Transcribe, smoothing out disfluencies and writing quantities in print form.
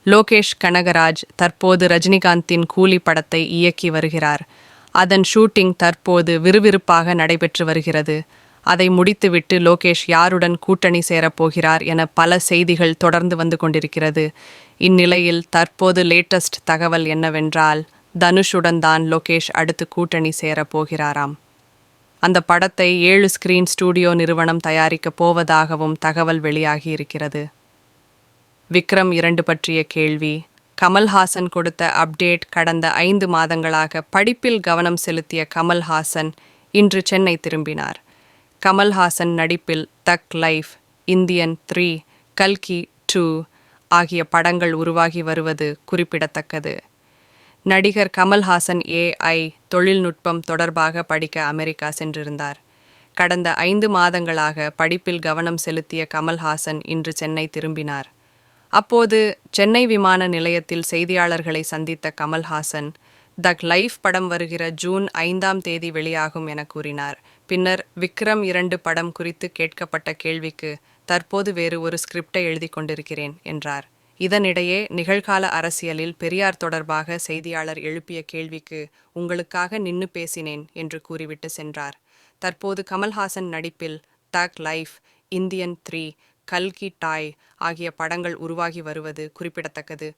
லோகேஷ் கனகராஜ் தற்போது ரஜினிகாந்தின் கூலி படத்தை இயக்கி வருகிறார். அதன் ஷூட்டிங் தற்போது விறுவிறுப்பாக நடைபெற்று வருகிறது. அதை முடித்துவிட்டு லோகேஷ் யாருடன் கூட்டணி சேரப்போகிறார் என பல செய்திகள் தொடர்ந்து வந்து கொண்டிருக்கிறது. இந்நிலையில் தற்போது லேட்டஸ்ட் தகவல் என்னவென்றால், தனுஷுடன் தான் லோகேஷ் அடுத்து கூட்டணி சேரப்போகிறாராம். அந்த படத்தை 7 ஸ்கிரீன் ஸ்டூடியோ நிறுவனம் தயாரிக்கப் போவதாகவும் தகவல் வெளியாகி இருக்கிறது. விக்ரம் 2 பற்றிய கேள்வி. கமல்ஹாசன் கொடுத்த அப்டேட். கடந்த 5 மாதங்களாக படிப்பில் கவனம் செலுத்திய கமல்ஹாசன் இன்று சென்னை திரும்பினார். கமல்ஹாசன் நடிப்பில் தக் லைஃப், இந்தியன் 3, கல்கி 2 ஆகிய படங்கள் உருவாகி வருவது குறிப்பிடத்தக்கது. நடிகர் கமல்ஹாசன் AI தொழில்நுட்பம் தொடர்பாக படிக்க அமெரிக்கா சென்றிருந்தார். கடந்த 5 மாதங்களாக படிப்பில் கவனம் செலுத்திய கமல்ஹாசன் இன்று சென்னை திரும்பினார். அப்போது சென்னை விமான நிலையத்தில் செய்தியாளர்களை சந்தித்த கமல்ஹாசன், தக் லைஃப் படம் வருகிற ஜூன் 5ஆம் தேதி வெளியாகும் என கூறினார். பின்னர் விக்ரம் 2 படம் குறித்து கேட்கப்பட்ட கேள்விக்கு, தற்போது வேறு ஒரு ஸ்கிரிப்டை எழுதி கொண்டிருக்கிறேன் என்றார். இதனிடையே நிகழ்கால அரசியலில் பெரியார் தொடர்பாக செய்தியாளர் எழுப்பிய கேள்விக்கு, உங்களுக்காக நின்னு பேசினேன் என்று கூறிவிட்டு சென்றார். தற்போது கமல்ஹாசன் நடிப்பில் தக் லைஃப், இந்தியன் 3, கல்கி 2 ஆகிய படங்கள் உருவாகி வருவது குறிப்பிடத்தக்கது.